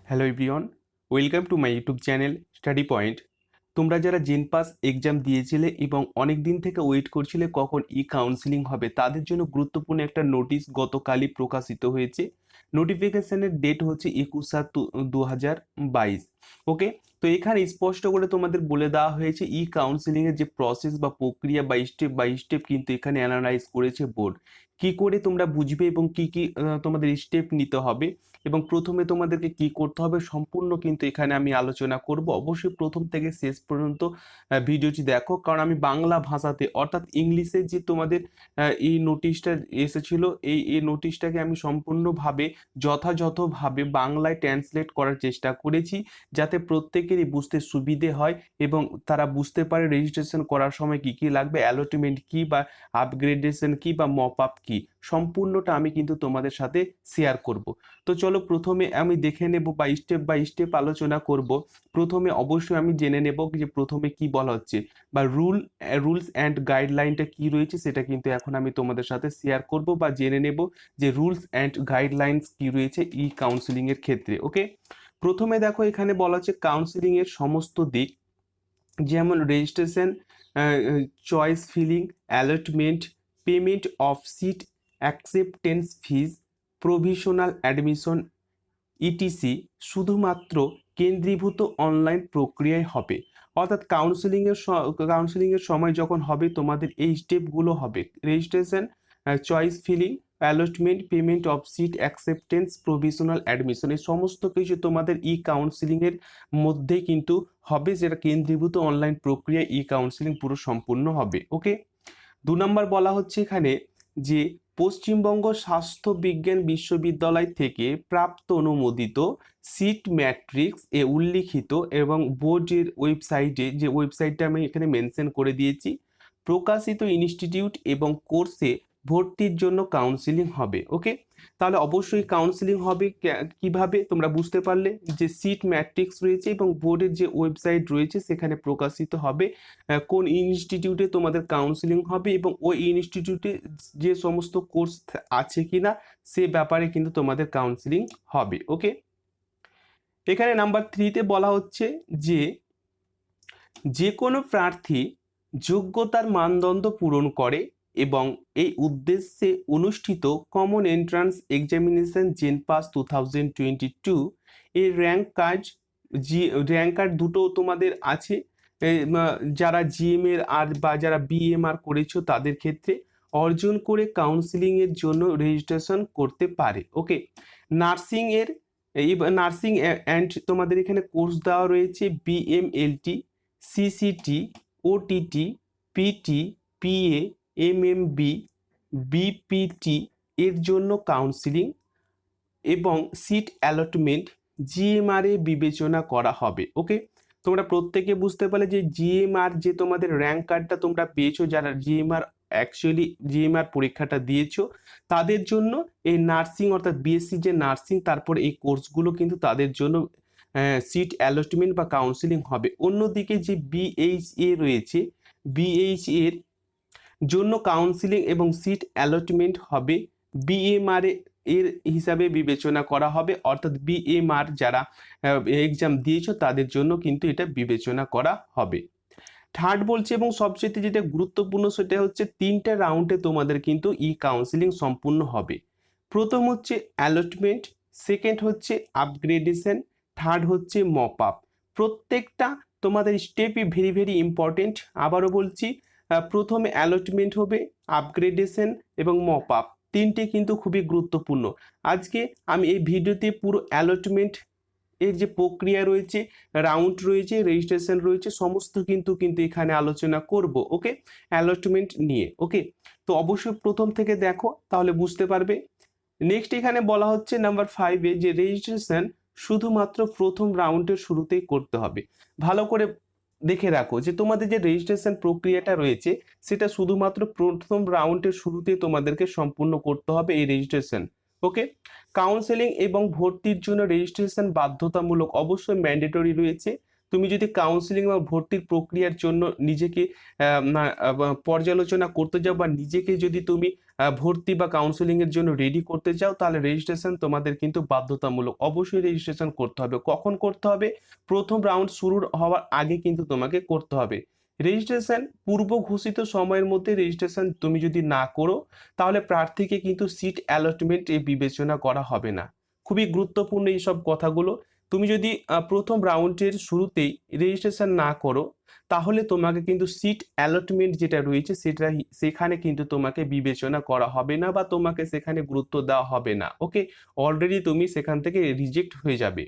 Hello everyone, welcome to my YouTube channel study point. তোমরা যারা gen pass exam দিয়েছিলে এবং অনেক দিন থেকে ওয়েট করছিলে কখন কাউন্সিলিং হবে, তাদের জন্য গুরুত্বপূর্ণ একটা নোটিশ গতকালই প্রকাশিত হয়েছে। নোটিফিকেশনের ডেট হচ্ছে 21/7/2022। ওকে, তো এখানে স্পষ্ট করে তোমাদের বলে দেওয়া হয়েছে কাউন্সিলিংয়ের যে প্রসেস বা প্রক্রিয়া বাই স্টেপ কিন্তু এখানে অ্যানালাইজ করেছে বোর্ড। কি করে তোমরা বুঝবে এবং কি কি তোমাদের স্টেপ নিতে হবে এবং প্রথমে তোমাদেরকে কি করতে হবে সম্পূর্ণ কিন্তু এখানে আমি আলোচনা করব। অবশ্যই প্রথম থেকে শেষ পর্যন্ত ভিডিওটি দেখো, কারণ আমি বাংলা ভাষাতে অর্থাৎ ইংলিশে যে তোমাদের এই নোটিশটা এসেছিল, এই নোটিশটাকে আমি সম্পূর্ণভাবে যথাযথভাবে বাংলায় ট্রান্সলেট করার চেষ্টা করেছি, যাতে প্রত্যেকেরই বুঝতে সুবিধে হয় এবং তারা বুঝতে পারে রেজিস্ট্রেশন করার সময় কি কি লাগবে, অ্যালটমেন্ট কি বা আপগ্রেডেশন কি বা মপ আপ কি, সম্পূর্ণটা আমি কিন্তু তোমাদের সাথে শেয়ার করব। তো চলো প্রথমে আমি দেখে নেব বাই স্টেপ আলোচনা করব। প্রথমে অবশ্যই আমি জেনে নেব যে প্রথমে কি বলা হচ্ছে বা রুলস অ্যান্ড গাইডলাইনটা কি রয়েছে, সেটা কিন্তু এখন আমি তোমাদের সাথে শেয়ার করব বা জেনে নেব যে রুলস অ্যান্ড গাইডলাইন্স কি রয়েছে কাউন্সিলিং এর ক্ষেত্রে। ওকে, প্রথমে দেখো এখানে বলা হচ্ছে কাউন্সিলিং এর সমস্ত দিক, যেমন registration, choice filling, allotment, payment of seat, acceptance fees, provisional admission etc শুধুমাত্র কেন্দ্রীভূত অনলাইন প্রক্রিয়ায় হবে। অর্থাৎ কাউন্সিলিংয়ের সময় যখন হবে তোমাদের এই স্টেপগুলো হবে: registration, choice filling, allotment, payment of seat, acceptance, provisional admission, এই সমস্ত কিছু তোমাদের কাউন্সিলিংয়ের মধ্যেই কিন্তু হবে, যেটা কেন্দ্রীভূত অনলাইন প্রক্রিয়া কাউন্সিলিং পুরো সম্পূর্ণ হবে। ওকে, 2 নম্বর বলা হচ্ছে এখানে যে পশ্চিমবঙ্গ স্বাস্থ্য বিজ্ঞান বিশ্ববিদ্যালয় থেকে প্রাপ্ত অনুমোদিত সিট ম্যাট্রিক্স এ উল্লিখিত এবং বোর্ডের ওয়েবসাইটে, যে ওয়েবসাইটটা আমি এখানে মেনশন করে দিয়েছি, প্রকাশিত ইনস্টিটিউট এবং কোর্সে ভর্তির জন্য কাউন্সিলিং হবে। ওকে, তাহলে অবশ্যই কাউন্সিলিং হবে কিভাবে তোমরা বুঝতে পারলে, যে সিট ম্যাট্রিক্স রয়েছে এবং বোর্ডের যে ওয়েবসাইট রয়েছে সেখানে প্রকাশিত হবে কোন ইনস্টিটিউটে তোমাদের কাউন্সিলিং হবে এবং ওই ইনস্টিটিউটে যে সমস্ত কোর্স আছে কিনা সে ব্যাপারে কিন্তু তোমাদের কাউন্সিলিং হবে। ওকে, এখানে নাম্বার 3তে বলা হচ্ছে যে যে কোনো প্রার্থী যোগ্যতার মানদণ্ড পূরণ করে এবং এই উদ্দেশ্যে অনুষ্ঠিত common entrance examination JENPAS 2022 এর র্যাঙ্ক কার্ড দুটো তোমাদের আছে, যারা জিএমএর আর বা যারা বিএমআর করেছো তাদের ক্ষেত্রে অর্জন করে কাউন্সিলিং এর জন্য রেজিস্ট্রেশন করতে পারে। ওকে, নার্সিং এর নার্সিং অ্যান্ড তোমাদের এখানে কোর্স দেওয়া রয়েছে BMLT, CCT, OTT, PT, PA, MMB, BPT এর জন্য কাউন্সিলিং এবং সিট অ্যালটমেন্ট জিএমআর এ বিবেচনা করা হবে। ওকে, তোমরা প্রত্যেকে বুঝতে পারলে যে জিএমআর যে তোমাদের র্যাঙ্ক কার্ডটা তোমরা পেয়েছো, যারা জিএমআর পরীক্ষাটা দিয়েছো তাদের জন্য এই নার্সিং অর্থাৎ বিএসসি যে নার্সিং তারপর এই কোর্সগুলো কিন্তু তাদের জন্য সিট অ্যালটমেন্ট বা কাউন্সিলিং হবে। অন্যদিকে যে বিএইচএ রয়েছে, বিএইচএ এর জন্য কাউন্সিলিং এবং সিট অ্যালটমেন্ট হবে বিএমআর এর হিসাবে বিবেচনা করা হবে, অর্থাৎ বিএমআর যারা এক্সাম দিয়েছো তাদের জন্য কিন্তু এটা বিবেচনা করা হবে। থার্ড বলছে এবং সবচেয়ে যেটা গুরুত্বপূর্ণ সেটা হচ্ছে 3টে রাউন্ডে তোমাদের কিন্তু কাউন্সিলিং সম্পূর্ণ হবে। প্রথম হচ্ছে অ্যালটমেন্ট, সেকেন্ড হচ্ছে আপগ্রেডেশন, থার্ড হচ্ছে মপ আপ। প্রত্যেকটা তোমাদের স্টেপই ভেরি ভেরি ইম্পর্টেন্ট। আবারও বলছি, প্রথমে অ্যালটমেন্ট হবে, আপগ্রেডেশন এবং মপ আপ, তিনটে কিন্তু খুবই গুরুত্বপূর্ণ। আজকে আমি এই ভিডিওতে পুরো অ্যালটমেন্ট এর যে প্রক্রিয়া রয়েছে, রাউন্ড রয়েছে, রেজিস্ট্রেশন রয়েছে, সমস্ত কিন্তু এখানে আলোচনা করব। ওকে, অ্যালটমেন্ট নিয়ে। ওকে, তো অবশ্যই প্রথম থেকে দেখো তাহলে বুঝতে পারবে। নেক্সট এখানে বলা হচ্ছে নাম্বার 5-এ যে রেজিস্ট্রেশন শুধুমাত্র প্রথম রাউন্ডের শুরুতেই করতে হবে। ভালো করে দেখে রাখো যে তোমাদের যে রেজিস্ট্রেশন প্রক্রিয়াটা রয়েছে সেটা শুধুমাত্র প্রথম রাউন্ডের শুরুতেই তোমাদেরকে সম্পূর্ণ করতে হবে এই রেজিস্ট্রেশন। ওকে, কাউন্সেলিং এবং ভর্তির জন্য রেজিস্ট্রেশন বাধ্যতামূলক, অবশ্যই ম্যান্ডেটরি রয়েছে। তুমি যদি কাউন্সেলিং বা ভর্তির প্রক্রিয়ার জন্য নিজেকে পর্যালোচনা করতে যাও বা নিজেকে যদি তুমি ভর্তি বা কাউন্সেলিং এর জন্য রেডি করতে চাও, তাহলে রেজিস্ট্রেশন তোমাদের কিন্তু বাধ্যতামূলক, অবশ্যই রেজিস্ট্রেশন করতে হবে। কখন করতে হবে? প্রথম রাউন্ড শুরু হওয়ার আগে কিন্তু তোমাকে করতে হবে রেজিস্ট্রেশন। পূর্ব ঘোষিত সময়ের মধ্যে রেজিস্ট্রেশন তুমি যদি না করো, তাহলে প্রার্থীকে কিন্তু সিট অ্যালটমেন্ট বিবেচনা করা হবে না। খুবই গুরুত্বপূর্ণ এই সব কথাগুলো। তুমি যদি প্রথম রাউন্ডের শুরুতেই রেজিস্ট্রেশন না করো, তাহলে তোমাকে কিন্তু সিট অ্যালটমেন্ট যেটা রয়েছে সেটা সেখানে কিন্তু তোমাকে বিবেচনা করা হবে না, বা তোমাকে সেখানে গুরুত্ব দেওয়া হবে না। ওকে, অলরেডি তুমি সেখান থেকে রিজেক্ট হয়ে যাবে।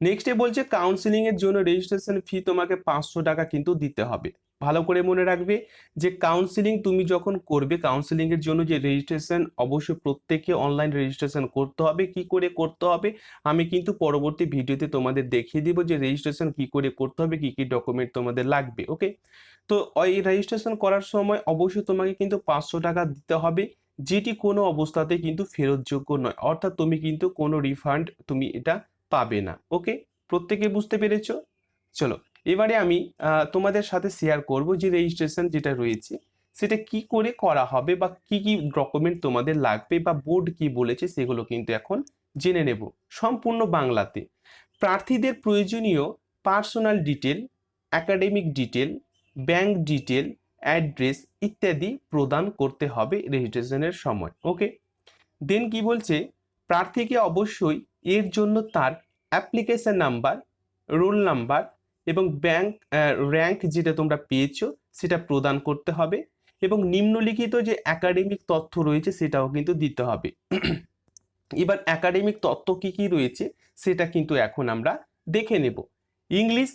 নেক্সটে বলছে কাউন্সিলিং এর জন্য রেজিস্ট্রেশন ফি তোমাকে 500 টাকা কিন্তু দিতে হবে। ভালো করে মনে রাখবে যে কাউন্সিলিং তুমি যখন করবে, কাউন্সিলিং এর জন্য যে রেজিস্ট্রেশন অবশ্যই প্রত্যেককে অনলাইন রেজিস্ট্রেশন করতে হবে। কি করে করতে হবে আমি কিন্তু পরবর্তী ভিডিওতে তোমাদের দেখিয়ে দিব, যে রেজিস্ট্রেশন কি করে করতে হবে, কি কি ডকুমেন্ট তোমাদের লাগবে। ওকে, তো এই রেজিস্ট্রেশন করার সময় অবশ্যই তোমাকে কিন্তু 500 টাকা দিতে হবে, যেটি কোনো অবস্থাতে কিন্তু ফেরতযোগ্য নয়, অর্থাৎ তুমি কিন্তু কোনো রিফান্ড তুমি এটা পাবে না। ওকে, প্রত্যেকে বুঝতে পেরেছো? চলো, এবারে আমি তোমাদের সাথে শেয়ার করব যে রেজিস্ট্রেশন যেটা রয়েছে সেটা কি করে করা হবে, বা কি কি ডকুমেন্ট তোমাদের লাগবে, বা বোর্ড কি বলেছে সেগুলো কিন্তু এখন জেনে নেব সম্পূর্ণ বাংলাতে। প্রার্থীদের প্রয়োজনীয় personal detail, academic detail, bank detail, address ইত্যাদি প্রদান করতে হবে রেজিস্ট্রেশনের সময়। ওকে, দেন কি বলছে, প্রার্থীকে অবশ্যই এর জন্য তার অ্যাপ্লিকেশন নাম্বার, রোল নাম্বার এবং ব্যাংক র্যাঙ্ক যেটা তোমরা পেয়েছো সেটা প্রদান করতে হবে, এবং নিম্নলিখিত যে একাডেমিক তথ্য রয়েছে সেটাও কিন্তু দিতে হবে। এবার একাডেমিক তথ্য কি কি রয়েছে সেটা কিন্তু এখন আমরা দেখে নেব। English,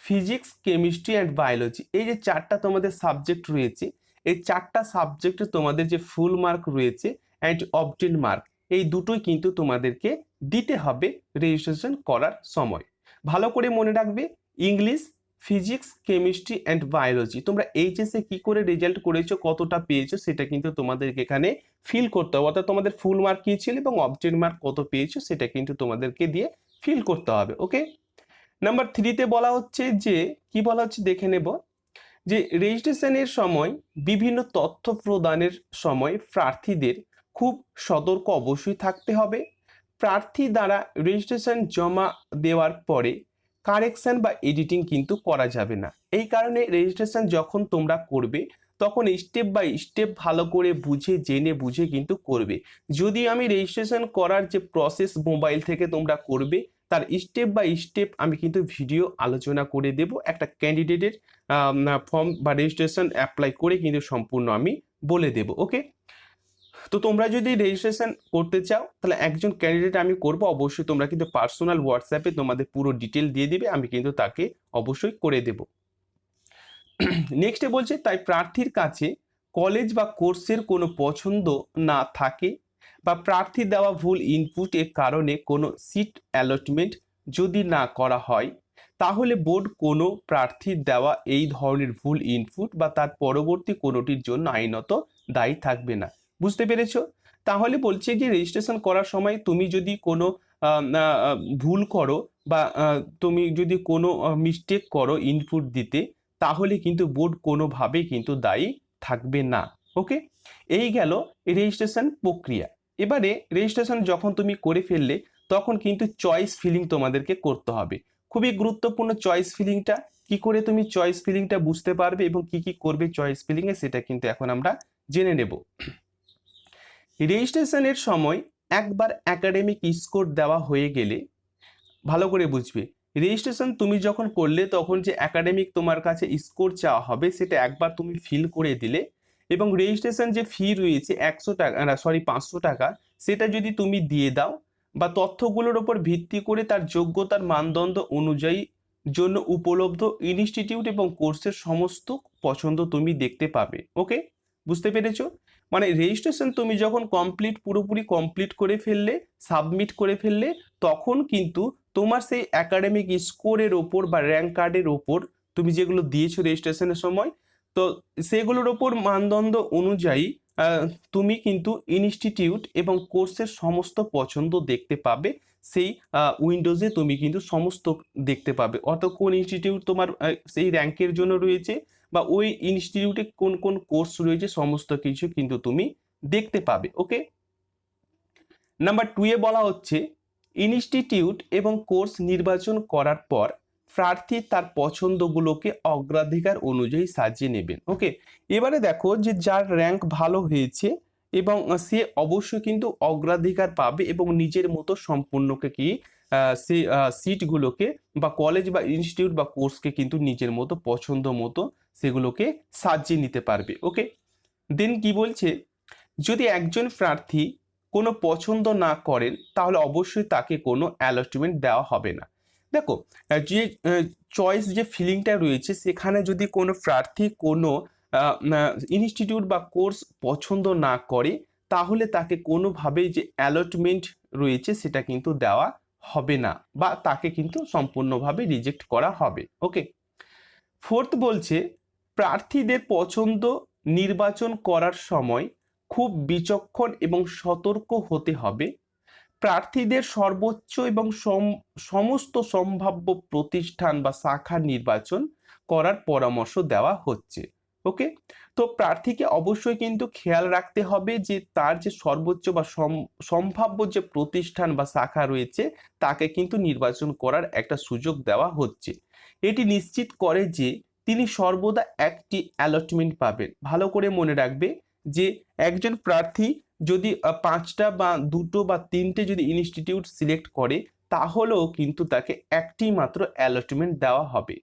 physics, chemistry and biology, এই যে চারটা তোমাদের সাবজেক্ট রয়েছে, এই চারটা সাবজেক্টে তোমাদের যে ফুল মার্ক রয়েছে অ্যান্ড অবটেন মার্ক, এই দুটোই কিন্তু তোমাদেরকে দিতে হবে রেজিস্ট্রেশন করার সময়। ভালো করে মনে রাখবে, English, physics, chemistry and biology, তোমরা এইচএসে কি করে রেজাল্ট করেছো, কতটা পেয়েছো, সেটা কিন্তু তোমাদেরকে এখানে ফিল করতে হবে। অর্থাৎ তোমাদের ফুল মার্ক কি ছিল এবং অবটেন মার্ক কত পেয়েছো সেটা কিন্তু তোমাদেরকে দিয়ে ফিল করতে হবে। ওকে, নাম্বার 3তে বলা হচ্ছে যে কি বলা হচ্ছে দেখে নেব, যে রেজিস্ট্রেশনের সময় বিভিন্ন তথ্য প্রদানের সময় প্রার্থীদের খুব সতর্ক অবশ্যই থাকতে হবে। প্রার্থী দ্বারা রেজিস্ট্রেশন জমা দেওয়ার পরে কারেকশন বা এডিটিং কিন্তু করা যাবে না। এই কারণে রেজিস্ট্রেশন যখন তোমরা করবে তখন স্টেপ বাই স্টেপ ভালো করে বুঝে জেনে বুঝে কিন্তু করবে। যদি আমি রেজিস্ট্রেশন করার যে প্রসেস মোবাইল থেকে তোমরা করবে তার স্টেপ বাই স্টেপ আমি কিন্তু ভিডিও আলোচনা করে দেব, একটা ক্যান্ডিডেটের ফর্ম বা রেজিস্ট্রেশন অ্যাপ্লাই করে কিন্তু সম্পূর্ণ আমি বলে দেব। ওকে, তো তোমরা যদি রেজিস্ট্রেশন করতে চাও তাহলে একজন ক্যান্ডিডেট আমি করব, অবশ্যই তোমরা কিন্তু পার্সোনাল হোয়াটসঅ্যাপে তোমাদের পুরো ডিটেল দিয়ে দিবে, আমি কিন্তু তাকে অবশ্যই করে দেব। নেক্সটে বলছে, তাই প্রার্থীর কাছে কলেজ বা কোর্সের কোনো পছন্দ না থাকে, বা প্রার্থী দেওয়া ভুল ইনপুটের কারণে কোনো সিট অ্যালটমেন্ট যদি না করা হয়, তাহলে বোর্ড কোনো প্রার্থীর দেওয়া এই ধরনের ভুল ইনপুট বা তার পরবর্তী কোনোটির জন্য আইনত দায়ী থাকবে না। বুঝতে পেরেছো? তাহলে বলছে যে রেজিস্ট্রেশন করার সময় তুমি যদি কোনো ভুল করো, বা তুমি যদি কোনো মিস্টেক করো ইনপুট দিতে, তাহলে কিন্তু বোর্ড কোনোভাবেই কিন্তু দায়ী থাকবে না। ওকে, এই গেল রেজিস্ট্রেশন প্রক্রিয়া। এবারে রেজিস্ট্রেশন যখন তুমি করে ফেললে তখন কিন্তু চয়েস ফিলিং তোমাদেরকে করতে হবে। খুবই গুরুত্বপূর্ণ চয়েস ফিলিংটা। কি করে তুমি চয়েস ফিলিংটা বুঝতে পারবে এবং কি কি করবে চয়েস ফিলিংয়ে, সেটা কিন্তু এখন আমরা জেনে নেব। রেজিস্ট্রেশনের সময় একবার একাডেমিক স্কোর দেওয়া হয়ে গেলে, ভালো করে বুঝবে, রেজিস্ট্রেশন তুমি যখন করলে তখন যে একাডেমিক তোমার কাছে স্কোর চাওয়া হবে সেটা একবার তুমি ফিল করে দিলে, এবং রেজিস্ট্রেশন যে ফি রয়েছে 100 টাকা, 500 টাকা, সেটা যদি তুমি দিয়ে দাও, বা তথ্যগুলোর ওপর ভিত্তি করে তার যোগ্যতার মানদণ্ড অনুযায়ী জন্য উপলব্ধ ইনস্টিটিউট এবং কোর্সের সমস্ত পছন্দ তুমি দেখতে পাবে। ওকে, বুঝতে পেরেছো? মানে রেজিস্ট্রেশন তুমি যখন পুরোপুরি কমপ্লিট করে ফেললে, সাবমিট করে ফেললে, তখন কিন্তু তোমার সেই একাডেমিক স্কোরের ওপর বা র্যাঙ্ক কার্ডের ওপর তুমি যেগুলো দিয়েছো রেজিস্ট্রেশনের সময়, তো সেগুলোর ওপর মানদণ্ড অনুযায়ী তুমি কিন্তু ইনস্টিটিউট এবং কোর্সের সমস্ত পছন্দ দেখতে পাবে। সেই উইন্ডোজে তুমি কিন্তু সমস্ত দেখতে পাবে, অর্থাৎ কোন ইনস্টিটিউট তোমার সেই র্যাঙ্কের জন্য রয়েছে, বা ওই ইনস্টিটিউটে কোন কোন কোর্স রয়েছে সমস্ত কিছু কিন্তু তুমি দেখতে পাবে। ওকে, নাম্বার 2 এ বলা হচ্ছে ইনস্টিটিউট এবং কোর্স নির্বাচন করার পর প্রার্থী তার পছন্দগুলোকে অগ্রাধিকার অনুযায়ী সাজিয়ে নেবেন। ওকে, এবারে দেখো যে যার র্যাঙ্ক ভালো হয়েছে এবং সে অবশ্যই কিন্তু অগ্রাধিকার পাবে এবং নিজের মতো সম্পূর্ণকে কি সে সিটগুলোকে বা কলেজ বা ইনস্টিটিউট বা কোর্সকে কিন্তু নিজের মতো পছন্দ মতো সেগুলোকে সাজিয়ে নিতে পারবে। ওকে, দেন কি বলছে, যদি একজন প্রার্থী কোনো পছন্দ না করেন তাহলে অবশ্যই তাকে কোনো অ্যালটমেন্ট দেওয়া হবে না। দেখো, যে চয়েস যে ফিলিংটা রয়েছে সেখানে যদি কোনো প্রার্থী কোনো ইনস্টিটিউট বা কোর্স পছন্দ না করে তাহলে তাকে কোনোভাবেই যে অ্যালটমেন্ট রয়েছে সেটা কিন্তু দেওয়া হবে না বা তাকে কিন্তু সম্পূর্ণভাবে রিজেক্ট করা হবে। ওকে, ফোর্থ বলছে প্রার্থীদের পছন্দ নির্বাচন করার সময় খুব বিচক্ষণ এবং সতর্ক হতে হবে। প্রার্থীদের সর্বোচ্চ এবং সমস্ত সম্ভাব্য প্রতিষ্ঠান বা শাখা নির্বাচন করার পরামর্শ দেওয়া হচ্ছে। ওকে, তো প্রার্থীকে অবশ্যই কিন্তু খেয়াল রাখতে হবে যে তার যে সর্বোচ্চ বা সম্ভাব্য যে প্রতিষ্ঠান বা শাখা রয়েছে তাকে কিন্তু নির্বাচন করার একটা সুযোগ দেওয়া হচ্ছে। এটি নিশ্চিত করে যে তিনি সর্বদা একটি অ্যালটমেন্ট পাবেন। ভালো করে মনে রাখবে যে একজন প্রার্থী যদি 5টা বা 2টো বা 3টে যদি ইনস্টিটিউট সিলেক্ট করে তাহলেও কিন্তু তাকে একটি মাত্র অ্যালটমেন্ট দেওয়া হবে।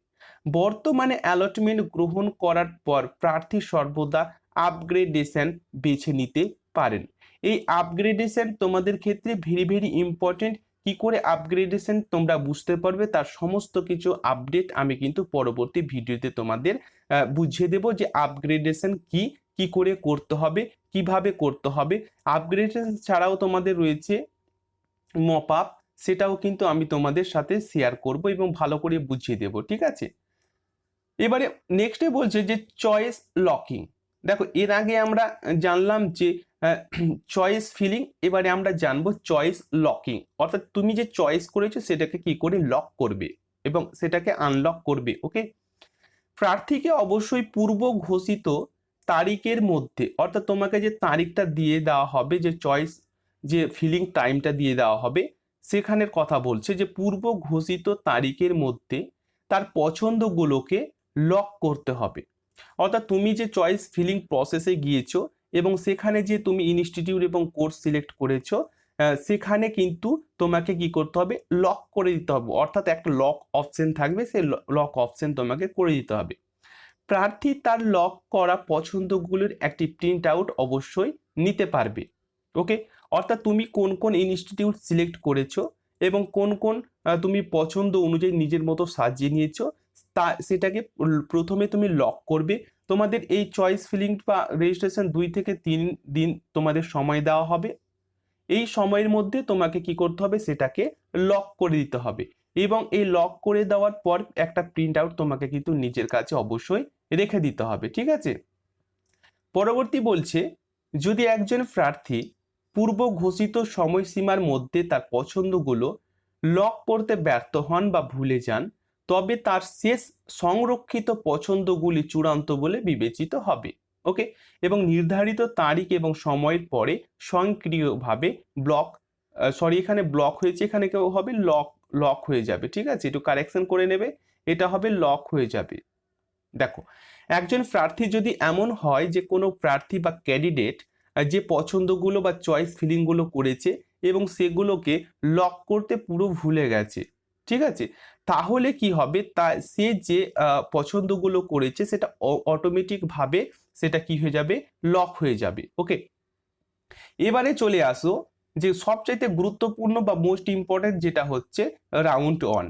বর্তমানে অ্যালটমেন্ট গ্রহণ করার পর প্রার্থী সর্বদা আপগ্রেডেশন বেছে নিতে পারেন। এই আপগ্রেডেশন তোমাদের ক্ষেত্রে ভেরি ভেরি ইম্পর্টেন্ট। কি করে আপগ্রেডেশন তোমরা বুঝতে পারবে তার সমস্ত কিছু আপডেট আমি কিন্তু পরবর্তী ভিডিওতে তোমাদের বুঝিয়ে দেব যে আপগ্রেডেশন কি, কি করে করতে হবে, কিভাবে করতে হবে। আপগ্রেডেশন ছাড়াও তোমাদের রয়েছে মপ আপ, সেটাও কিন্তু আমি তোমাদের সাথে শেয়ার করব এবং ভালো করে বুঝিয়ে দেব। ঠিক আছে, এবারে নেক্সটে বলছে যে চয়েস লকিং। দেখো, এর আগে আমরা জানলাম যে চয়েস ফিলিং, এবারে আমরা জানবো চয়েস লকিং, অর্থাৎ তুমি যে চয়েস করেছো সেটাকে কি করে লক করবে এবং সেটাকে আনলক করবে। ওকে, প্রার্থীকে অবশ্যই পূর্ব ঘোষিত তারিখের মধ্যে, অর্থাৎ তোমাকে যে তারিখটা দিয়ে দেওয়া হবে, যে চয়েস যে ফিলিং টাইমটা দিয়ে দেওয়া হবে সেখানের কথা বলছে যে পূর্ব ঘোষিত তারিখের মধ্যে তার পছন্দগুলোকে লক করতে হবে। অর্থাৎ তুমি যে চয়েস ফিলিং প্রসেসে গিয়েছো এবং সেখানে যে তুমি ইনস্টিটিউট এবং কোর্স সিলেক্ট করেছো সেখানে কিন্তু তোমাকে কি করতে হবে, লক করে দিতে হবে। অর্থাৎ একটা লক অপশন থাকবে, সেই লক অপশন তোমাকে করে দিতে হবে। প্রার্থী তার লক করা পছন্দগুলির একটি প্রিন্ট আউট অবশ্যই নিতে পারবে। ওকে, অর্থাৎ তুমি কোন কোন ইনস্টিটিউট সিলেক্ট করেছো এবং কোন কোন তুমি পছন্দ অনুযায়ী নিজের মতো সাজিয়ে নিয়েছো তা সেটাকে প্রথমে তুমি লক করবে। তোমাদের এই চয়েস ফিলিং বা রেজিস্ট্রেশন 2 থেকে 3 দিন তোমাদের সময় দেওয়া হবে। এই সময়ের মধ্যে তোমাকে কি করতে হবে, সেটাকে লক করে দিতে হবে এবং এই লক করে দেওয়ার পর একটা প্রিন্ট আউট তোমাকে কিন্তু নিজের কাছে অবশ্যই রেখে দিতে হবে। ঠিক আছে, পরবর্তী বলছে যদি একজন প্রার্থী পূর্ব ঘোষিত সময়সীমার মধ্যে তার পছন্দগুলো লক করতে ব্যর্থ হন বা ভুলে যান তবে তার শেষ সংরক্ষিত পছন্দগুলি চূড়ান্ত বলে বিবেচিত হবে। ওকে, এবং নির্ধারিত তারিখ এবং সময়ের পরে স্বয়ংক্রিয়ভাবে এখানে ব্লক হয়েছে, এখানে কেউ হবে লক, লক হয়ে যাবে। ঠিক আছে, একটু কারেকশন করে নেবে, এটা হবে লক হয়ে যাবে। দেখো, একজন প্রার্থী যদি এমন হয় যে কোনো প্রার্থী বা ক্যান্ডিডেট যে পছন্দগুলো বা চয়েস ফিলিংগুলো করেছে এবং সেগুলোকে লক করতে পুরো ভুলে গেছে, ঠিক আছে, তাহলে কি হবে, তা সে যে পছন্দগুলো করেছে সেটা অটোমেটিকভাবে সেটা কি হয়ে যাবে, লক হয়ে যাবে। ওকে, এবারে চলে আসো যে সবচাইতে গুরুত্বপূর্ণ বা মোস্ট ইম্পর্টেন্ট যেটা হচ্ছে রাউন্ড অন।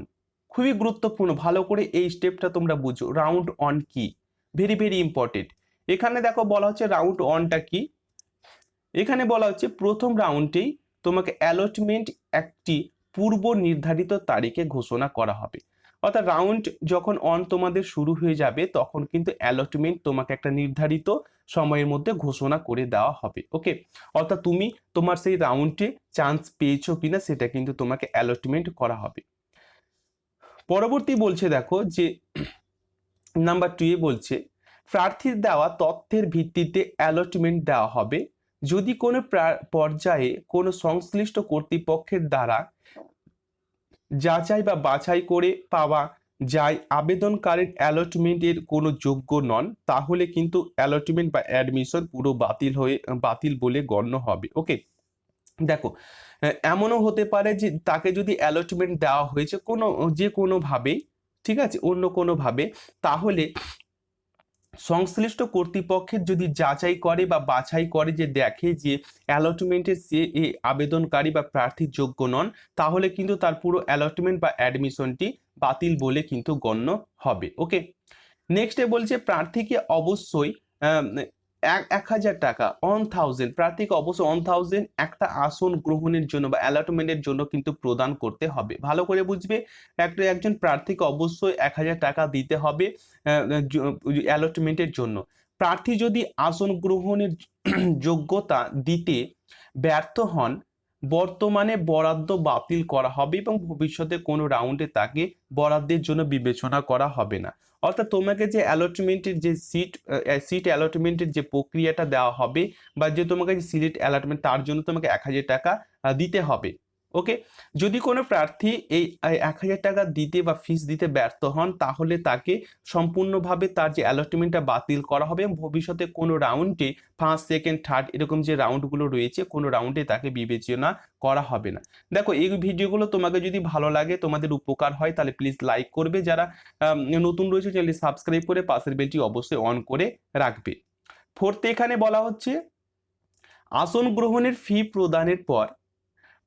খুবই গুরুত্বপূর্ণ, ভালো করে এই স্টেপটা তোমরা বুঝো। রাউন্ড অন কি, ভেরি ভেরি ইম্পর্টেন্ট। এখানে দেখো বলা হচ্ছে রাউন্ড অনটা কি। এখানে বলা হচ্ছে প্রথম রাউন্ডেই তোমাকে অ্যালটমেন্ট একটি পূর্ব নির্ধারিত তারিখে ঘোষণা করা হবে। অর্থাৎ রাউন্ড যখন অন তোমাদের শুরু হয়ে যাবে তখন কিন্তু অ্যালটমেন্ট তোমাকে একটা নির্ধারিত সময়ের মধ্যে ঘোষণা করে দেওয়া হবে। ওকে, অর্থাৎ তুমি তোমার সেই রাউন্ডে চান্স পেয়েছো কিনা সেটা কিন্তু তোমাকে অ্যালটমেন্ট করা হবে। পরবর্তী বলছে দেখো যে নাম্বার 2 এ বলছে প্রার্থীর দেওয়া তথ্যের ভিত্তিতে অ্যালটমেন্ট দেওয়া হবে। যদি কোনো পর্যায়ে কোনো সংশ্লিষ্ট কর্তৃপক্ষের দ্বারা যাচাই বা বাছাই করে পাওয়া যায় আবেদনকারীর অ্যালটমেন্টের কোনো যোগ্য নন, তাহলে কিন্তু অ্যালটমেন্ট বা অ্যাডমিশন পুরো বাতিল বলে গণ্য হবে। ওকে, দেখো এমনও হতে পারে যে তাকে যদি অ্যালটমেন্ট দেওয়া হয়েছে যে কোনোভাবেই, ঠিক আছে, অন্য কোনোভাবে, তাহলে সংশ্লিষ্ট কর্তৃপক্ষের যদি যাচাই করে বা বাছাই করে যে দেখে যে অ্যালটমেন্টের সে আবেদনকারী বা প্রার্থীর যোগ্য নন, তাহলে কিন্তু তার পুরো অ্যালটমেন্ট বা অ্যাডমিশনটি বাতিল বলে কিন্তু গণ্য হবে। ওকে, নেক্সটে বলছে প্রার্থীকে অবশ্যই 1,000 টাকা 1,000, প্রার্থীকে অবশ্যই 1,000 একটা আসন গ্রহণের জন্য বা অ্যালটমেন্টের জন্য কিন্তু প্রদান করতে হবে। ভালো করে বুঝবে, একজন প্রার্থীকে অবশ্যই 1,000 টাকা দিতে হবে অ্যালটমেন্টের জন্য। প্রার্থী যদি আসন গ্রহণের যোগ্যতা দিতে ব্যর্থ হন, বর্তমানে বরাদ্দ বাতিল করা হবে এবং ভবিষ্যতে কোনো রাউন্ডে তাকে বরাদ্দের জন্য বিবেচনা করা হবে না। অর্থাৎ তোমাকে যে অ্যালটমেন্টের যে সিট অ্যালটমেন্টের যে প্রক্রিয়াটা দেওয়া হবে বা যে তোমাকে যে সিলেক্ট অ্যালটমেন্ট, তার জন্য তোমাকে 1,000 টাকা দিতে হবে। ওকে, যদি কোনো প্রার্থী এই 1,000 টাকা দিতে বা ফিস দিতে ব্যর্থ হন, তাহলে তাকে সম্পূর্ণভাবে তার যে অ্যালটমেন্টটা বাতিল করা হবে এবং ভবিষ্যতে কোনো রাউন্ডে ফার্স্ট সেকেন্ড থার্ড এরকম যে রাউন্ডগুলো রয়েছে কোনো রাউন্ডে তাকে বিবেচনা করা হবে না। দেখো এই ভিডিওগুলো তোমাকে যদি ভালো লাগে, তোমাদের উপকার হয়, তাহলে প্লিজ লাইক করবে। যারা নতুন রয়েছে চ্যানেলটি সাবস্ক্রাইব করে পাশের বেলটি অবশ্যই অন করে রাখবে। ফোর্থে এখানে বলা হচ্ছে আসন গ্রহণের ফি প্রদানের পর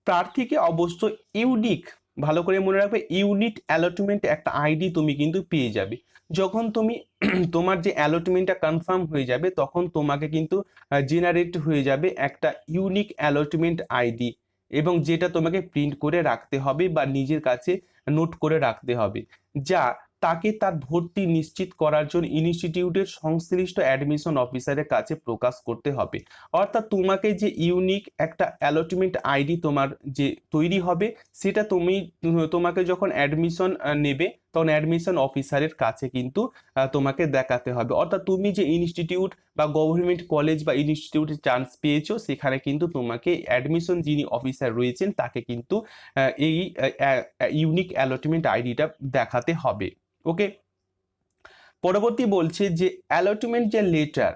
প্রার্থীকে অবশ্যই ইউনিক, ভালো করে মনে রাখবে, ইউনিট অ্যালটমেন্ট একটা আইডি তুমি কিন্তু পেয়ে যাবে। যখন তুমি তোমার যে অ্যালটমেন্টটা কনফার্ম হয়ে যাবে, তখন তোমাকে কিন্তু জেনারেট হয়ে যাবে একটা ইউনিক অ্যালটমেন্ট আইডি, এবং যেটা তোমাকে প্রিন্ট করে রাখতে হবে বা নিজের কাছে নোট করে রাখতে হবে, যা তাকে তার ভর্তি নিশ্চিত করার জন্য ইনস্টিটিউটের সংশ্লিষ্ট অ্যাডমিশন অফিসারের কাছে প্রকাশ করতে হবে। অর্থাৎ তোমাকে যে ইউনিক একটা অ্যালটমেন্ট আইডি তোমার যে তৈরি হবে, সেটা তোমাকে যখন অ্যাডমিশন নেবে, তখন অ্যাডমিশন অফিসারের কাছে কিন্তু তোমাকে দেখাতে হবে। অর্থাৎ তুমি যে ইনস্টিটিউট বা গভর্নমেন্ট কলেজ বা ইনস্টিটিউটে চান্স পেয়েছো, সেখানে কিন্তু তোমাকে অ্যাডমিশন যিনি অফিসার রয়েছেন তাকে কিন্তু এই ইউনিক অ্যালটমেন্ট আইডিটা দেখাতে হবে। ওকে, পরবর্তী বলছে যে অ্যালটমেন্ট যে লেটার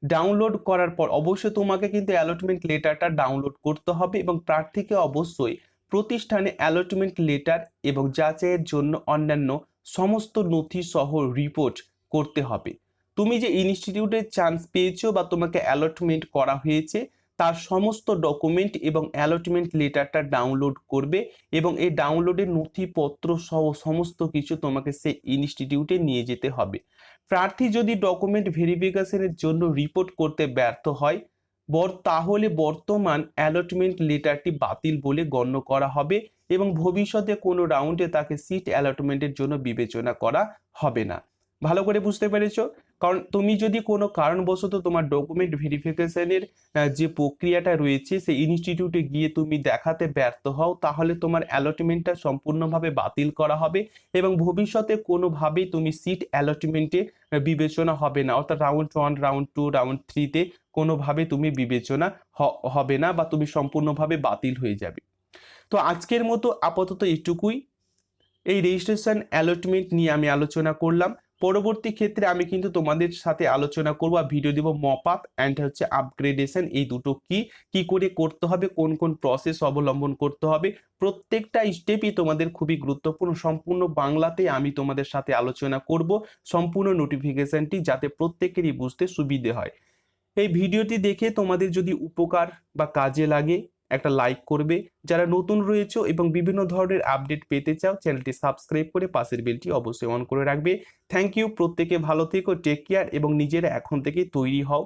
ডাউনলোড করার পর অবশ্যই তোমাকে কিন্তু অ্যালটমেন্ট লেটারটা ডাউনলোড করতে হবে এবং প্রার্থীকে অবশ্যই প্রতিষ্ঠানে অ্যালটমেন্ট লেটার এবং যাচাইয়ের জন্য অন্যান্য সমস্ত নথি সহ রিপোর্ট করতে হবে। তুমি যে ইনস্টিটিউটে চান্স পেয়েছো বা তোমাকে অ্যালটমেন্ট করা হয়েছে, তার সমস্ত ডকুমেন্ট এবং অ্যালটমেন্ট লেটারটা ডাউনলোড করবে এবং এই ডাউনলোডের নথিপত্র সহ সমস্ত কিছু তোমাকে সেই ইনস্টিটিউটে নিয়ে যেতে হবে। প্রার্থী যদি ডকুমেন্ট ভেরিফিকেশনের জন্য রিপোর্ট করতে ব্যর্থ হয়, তাহলে বর্তমান অ্যালটমেন্ট লেটারটি বাতিল বলে গণ্য করা হবে এবং ভবিষ্যতে কোনো রাউন্ডে তাকে সিট অ্যালটমেন্টের জন্য বিবেচনা করা হবে না। ভালো করে বুঝতে পেরেছো? কারণ তুমি যদি কোনো কারণবশত তোমার ডকুমেন্ট ভেরিফিকেশনের যে প্রক্রিয়াটা রয়েছে সেই ইনস্টিটিউটে গিয়ে তুমি দেখাতে ব্যর্থ হও, তাহলে তোমার অ্যালটমেন্টটা সম্পূর্ণভাবে বাতিল করা হবে এবং ভবিষ্যতে কোনোভাবেই তুমি সিট অ্যালটমেন্টে বিবেচনা হবে না। অর্থাৎ রাউন্ড 1, রাউন্ড 2, রাউন্ড 3-তে কোনোভাবে তুমি বিবেচনা হবে না বা তুমি সম্পূর্ণভাবে বাতিল হয়ে যাবে। তো আজকের মতো আপাতত এটুকুই। এই রেজিস্ট্রেশন অ্যালটমেন্ট নিয়ে আমি আলোচনা করলাম। পরবর্তী ক্ষেত্রে আমি কিন্তু তোমাদের সাথে আলোচনা করব, ভিডিও দেব মপ আপ অ্যান্ড হচ্ছে আপগ্রেডেশন, এই দুটো কি করে করতে হবে, কোন কোন প্রসেস অবলম্বন করতে হবে, প্রত্যেকটা স্টেপই তোমাদের খুবই গুরুত্বপূর্ণ। সম্পূর্ণ বাংলাতে আমি তোমাদের সাথে আলোচনা করব, সম্পূর্ণ নোটিফিকেশনটি, যাতে প্রত্যেকেরই বুঝতে সুবিধে হয়। এই ভিডিওটি দেখে তোমাদের যদি উপকার বা কাজে লাগে, একটা লাইক করবে। যারা নতুন রয়েছে এবং বিভিন্ন ধরনের আপডেট পেতে চাও, চ্যানেলটি সাবস্ক্রাইব করে পাশের বেলটি অবশ্যই অন করে রাখবে। থ্যাংক ইউ, প্রত্যেকে ভালো থেকো, টেক কেয়ার এবং নিজেরা এখন থেকে তৈরি হও।